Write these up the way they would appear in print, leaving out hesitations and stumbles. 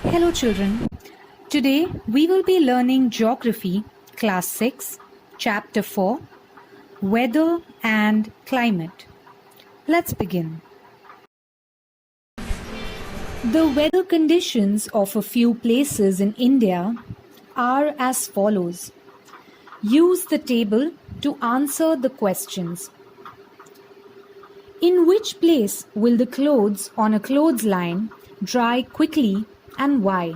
Hello children. Today we will be learning Geography, Class 6, Chapter 4, Weather and Climate. Let's begin. The weather conditions of a few places in India are as follows. Use the table to answer the questions. In which place will the clothes on a clothesline dry quickly and why?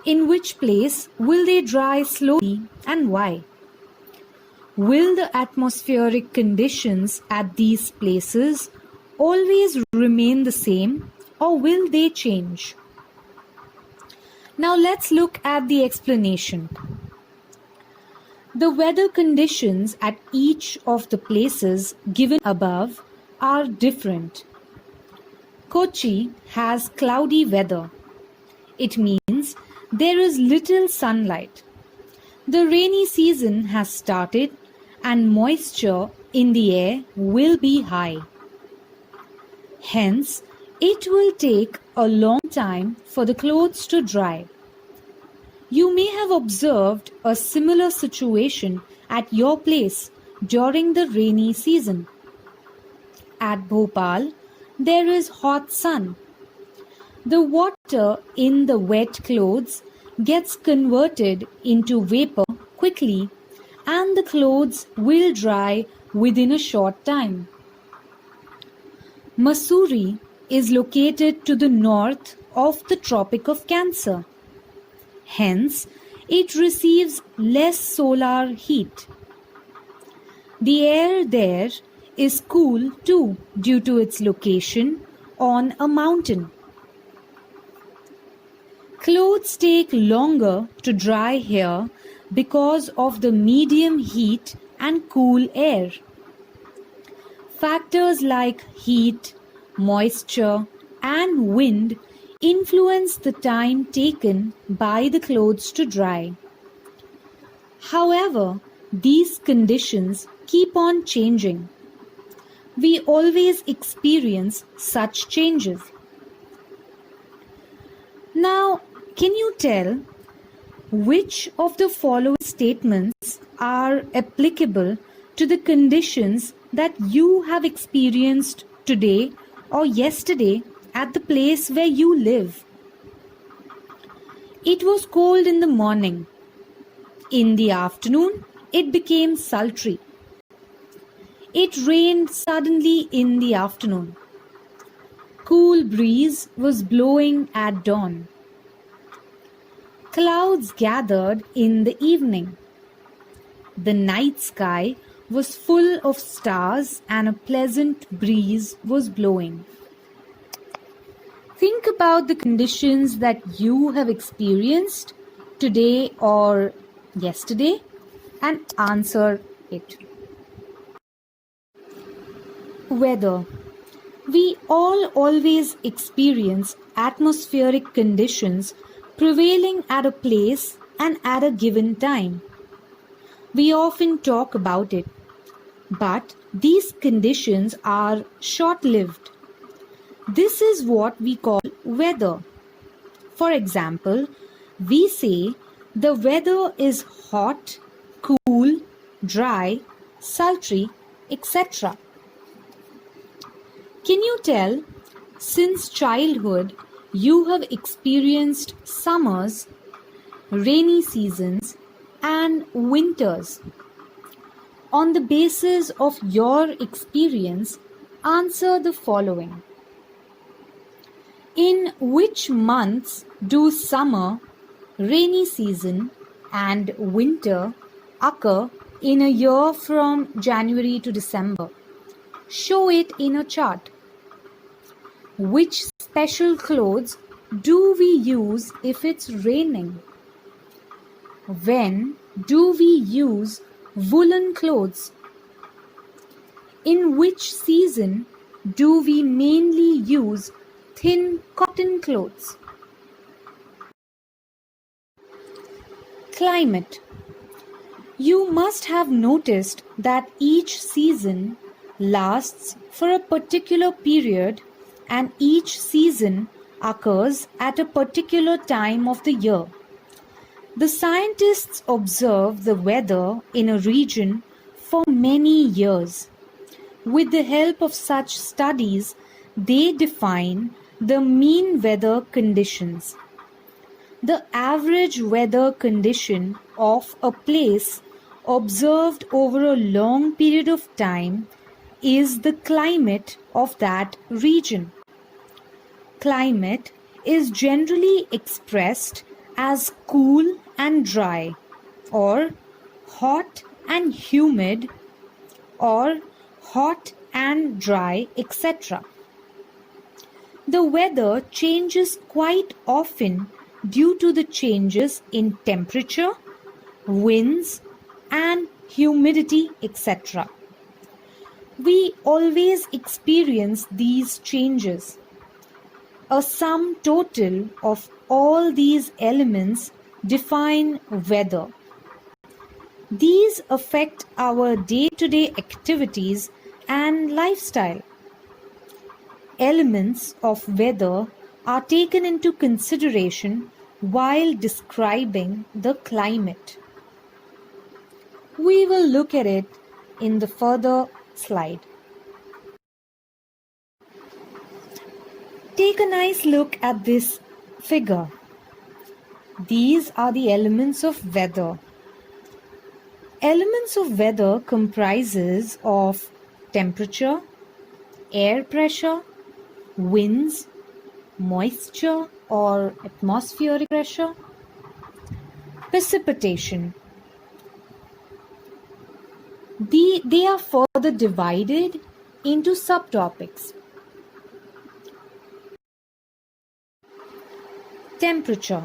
In which place will they dry slowly and why? Will the atmospheric conditions at these places always remain the same or will they change? Now let's look at the explanation. The weather conditions at each of the places given above are different. Kochi has cloudy weather. It means there is little sunlight. The rainy season has started and moisture in the air will be high. Hence, it will take a long time for the clothes to dry. You may have observed a similar situation at your place during the rainy season. At Bhopal, there is hot sun. The water in the wet clothes gets converted into vapor quickly and the clothes will dry within a short time. Mussoorie is located to the north of the Tropic of Cancer. Hence, it receives less solar heat. The air there is cool too due to its location on a mountain. Clothes take longer to dry here because of the medium heat and cool air. Factors like heat, moisture, and wind influence the time taken by the clothes to dry. However, these conditions keep on changing. We always experience such changes. Now, can you tell which of the following statements are applicable to the conditions that you have experienced today or yesterday at the place where you live? It was cold in the morning. In the afternoon, it became sultry. It rained suddenly in the afternoon. Cool breeze was blowing at dawn. Clouds gathered in the evening. The night sky was full of stars and a pleasant breeze was blowing. Think about the conditions that you have experienced today or yesterday and answer it. Weather. We all always experience atmospheric conditions prevailing at a place and at a given time. We often talk about it, but these conditions are short-lived. This is what we call weather. For example, we say the weather is hot, cool, dry, sultry, etc. Can you tell, since childhood, you have experienced summers, rainy seasons, and winters? On the basis of your experience, answer the following. In which months do summer, rainy season, and winter occur in a year from January to December? Show it in a chart. Which special clothes do we use if it's raining? When do we use woolen clothes? In which season do we mainly use thin cotton clothes? Climate. You must have noticed that each season lasts for a particular period and each season occurs at a particular time of the year. The scientists observe the weather in a region for many years. With the help of such studies, they define the mean weather conditions. The average weather condition of a place observed over a long period of time is the climate of that region. Climate is generally expressed as cool and dry, or hot and humid, or hot and dry, etc. The weather changes quite often due to the changes in temperature, winds, and humidity, etc. We always experience these changes. A sum total of all these elements define weather. These affect our day-to-day activities and lifestyle. Elements of weather are taken into consideration while describing the climate. We will look at it in the further slide. Take a nice look at this figure. These are the elements of weather. Elements of weather comprises of temperature, air pressure, winds, moisture or atmospheric pressure, precipitation. They are further divided into subtopics. Temperature.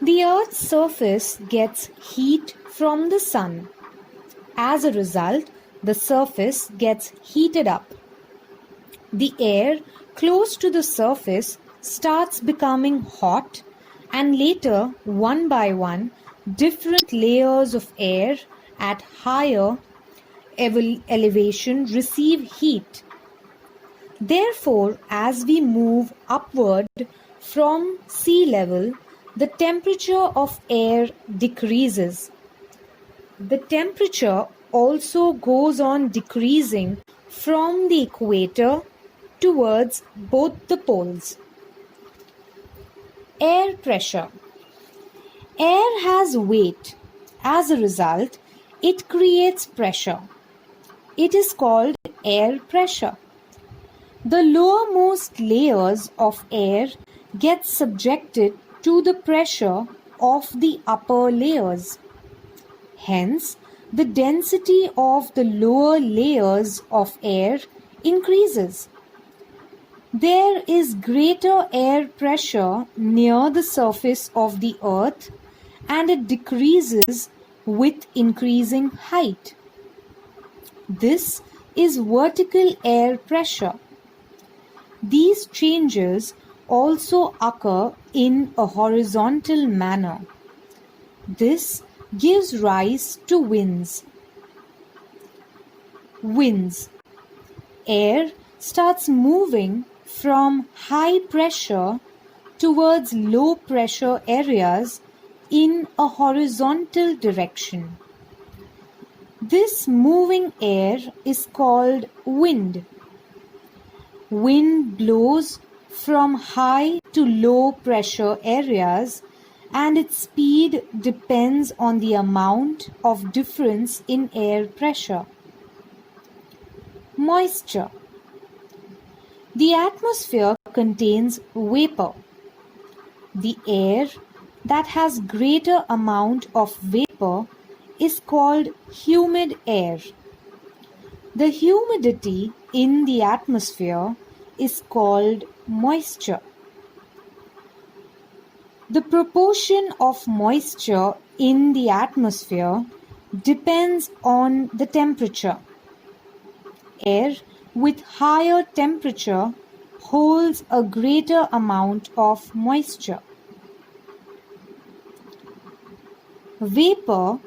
The Earth's surface gets heat from the sun. As a result, the surface gets heated up. The air close to the surface starts becoming hot, and later, one by one, different layers of air at higher elevation receive heat. Therefore, as we move upward from sea level, the temperature of air decreases. The temperature also goes on decreasing from the equator towards both the poles. Air pressure. Air has weight. As a result, it creates pressure. It is called air pressure. The lowermost layers of air get subjected to the pressure of the upper layers. Hence, the density of the lower layers of air increases. There is greater air pressure near the surface of the earth, and it decreases with increasing height. This is vertical air pressure. These changes also occur in a horizontal manner. This gives rise to winds. Winds. Air starts moving from high pressure towards low pressure areas in a horizontal direction. This moving air is called wind. Wind blows from high to low pressure areas, and its speed depends on the amount of difference in air pressure. Moisture. The atmosphere contains vapor. The air that has greater amount of vapor is called humid air. The humidity in the atmosphere is called moisture. The proportion of moisture in the atmosphere depends on the temperature. Air with higher temperature holds a greater amount of moisture. Vapor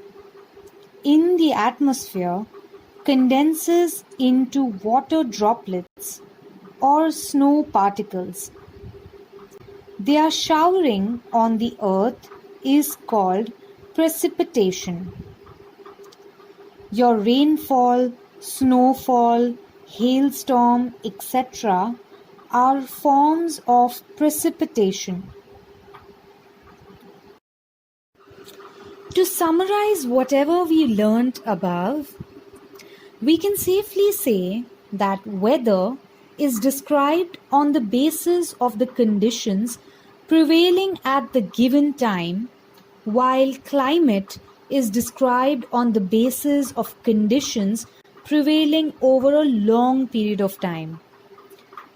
in the atmosphere condenses into water droplets or snow particles. Their showering on the earth is called precipitation. Your rainfall, snowfall, hailstorm, etc. are forms of precipitation. To summarize whatever we learnt above, we can safely say that weather is described on the basis of the conditions prevailing at the given time, while climate is described on the basis of conditions prevailing over a long period of time.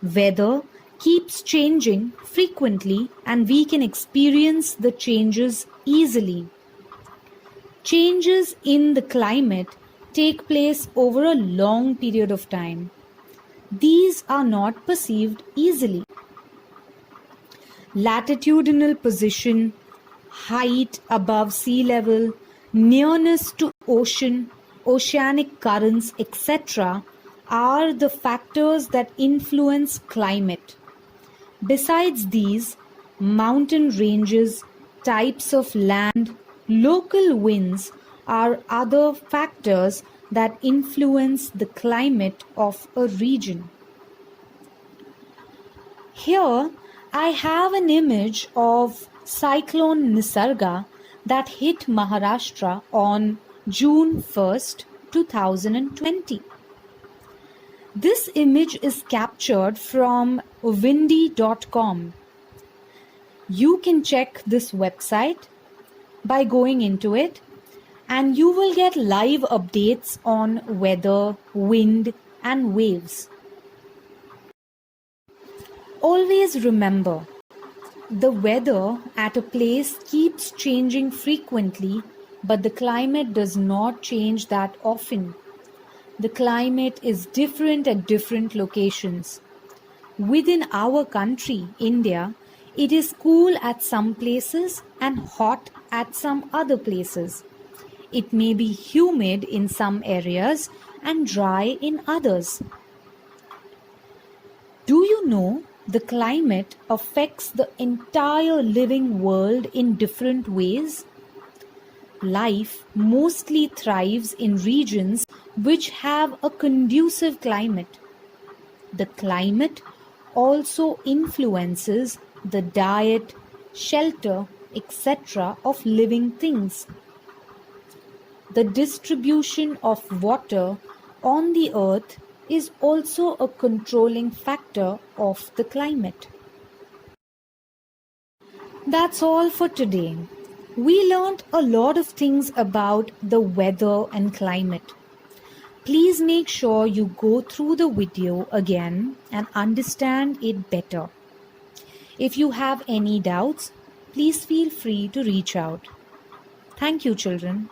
Weather keeps changing frequently and we can experience the changes easily. Changes in the climate take place over a long period of time. These are not perceived easily. Latitudinal position, height above sea level, nearness to ocean, oceanic currents, etc. are the factors that influence climate. Besides these, mountain ranges, types of land, local winds are other factors that influence the climate of a region. Here I have an image of cyclone Nisarga that hit Maharashtra on June 1st, 2020. This image is captured from windy.com. You can check this website by going into it and you will get live updates on weather, wind and waves. Always remember, the weather at a place keeps changing frequently, but the climate does not change that often. The climate is different at different locations. Within our country, India, it is cool at some places and hot at some other places. It may be humid in some areas and dry in others. Do you know the climate affects the entire living world in different ways? Life mostly thrives in regions which have a conducive climate. The climate also influences the diet, shelter, etc. of living things. The distribution of water on the earth is also a controlling factor of the climate. That's all for today. We learned a lot of things about the weather and climate. Please make sure you go through the video again and understand it better. If you have any doubts, please feel free to reach out. Thank you, children.